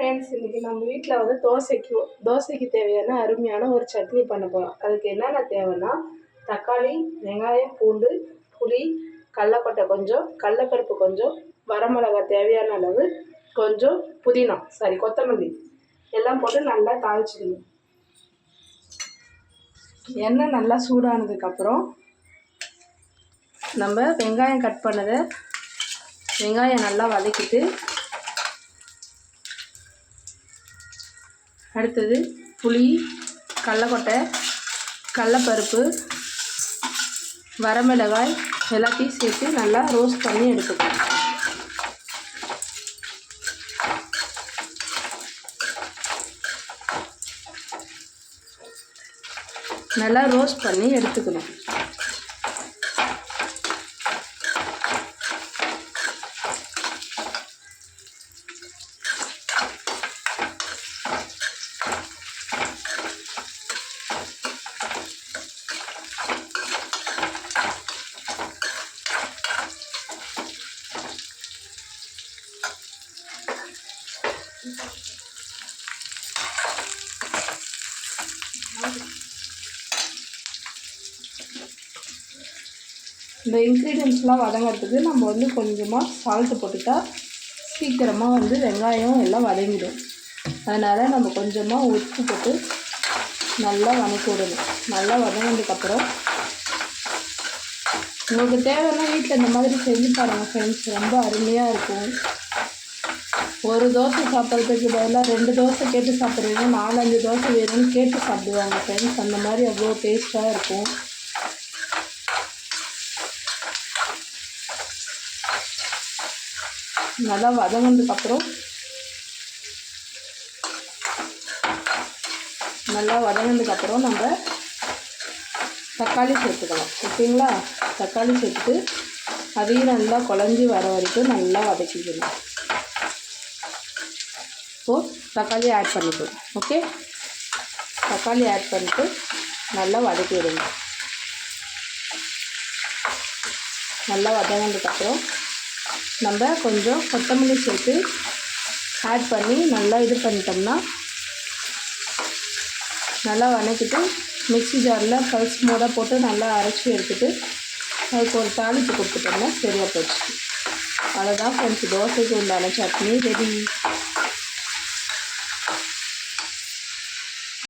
Friends, இன்றைக்கி நம்ம வீட்டில் வந்து தோசைக்கு தேவையான அருமையான ஒரு சட்னி பண்ண போகிறோம். அதுக்கு என்னென்ன தேவைன்னா, தக்காளி, வெங்காயம், பூண்டு, புளி, கடலக்கொட்டை கொஞ்சம், கடலப்பருப்பு கொஞ்சம், வரமிளகாய் தேவையான அளவு, கொஞ்சம் புதினா கொத்தமல்லி எல்லாம் போட்டு நல்லா தாளிச்சிக்கணும். எண்ணெய் நல்லா சூடானதுக்கப்புறம் நம்ம வெங்காயம் கட் பண்ணதை வெங்காயம் நல்லா வதக்கிட்டு, அடுத்தது புளி, கடலக்கொட்டை, கடலப்பருப்பு, வரமிளகாய் எல்லாத்தையும் சேர்த்து நல்லா ரோஸ்ட் பண்ணி எடுத்துக்கணும். நல்லா ரோஸ்ட் பண்ணி எடுத்துக்கணும். இந்த இன்க்ரீடியன்ஸ்லாம் வதங்கிறதுக்கு நம்ம வந்து கொஞ்சமாக சால்ட்டு போட்டுட்டா சீக்கிரமாக வந்து வெங்காயம் எல்லாம் வதங்கிடும். அதனால் நம்ம கொஞ்சமாக உப்பு போட்டு நல்லா வதக்கி விடணும். நல்லா வதங்கினதுக்கப்புறம் உங்களுக்கு தேவைன்னா வீட்டில் இந்த மாதிரி செஞ்சு பாருங்கள் ஃப்ரெண்ட்ஸ், ரொம்ப அருமையாக இருக்கும். ஒரு தோசை சாப்பிட்றதுக்கு பதிலாக 2 தோசை கேட்டு சாப்பிட்றீங்க, 4-5 தோசை வேணும்னு கேட்டு சாப்பிடுவாங்க ஃப்ரெண்ட்ஸ். அந்த மாதிரி அவ்வளோ டேஸ்ட்டாக இருக்கும். நல்லா வதங்கினதுக்கப்புறம் நம்ம தக்காளி சேர்த்துக்கலாம். ஓகேங்களா? தக்காளி சேர்த்துட்டு அதையும் நல்லா குழஞ்சி வர வரைக்கும் நல்லா வதக்கிக்கணும். இப்போது தக்காளி ஆட் பண்ணிக்கலாம். ஓகே, தக்காளி ஆட் பண்ணிட்டு நல்லா வதக்கி விடுங்க. நல்லா வதங்கினதுக்கப்புறம் நம்ம கொஞ்சம் கொத்தமல்லி சேர்த்து ஆட் பண்ணி நல்லா இது பண்ணிட்டோம்னா, நல்லா வதக்கிட்டு மிக்ஸி ஜாரில் பல்ஸ் மோடாக போட்டு நல்லா அரைச்சி எடுத்துகிட்டு அதுக்கு ஒரு தாளிப்பு கொடுத்துட்டோம்னா சரியாக போச்சு. அவ்வளோதான் ஃப்ரெண்ட்ஸ், தோசைக்கு உண்டான சட்னி ரெடி.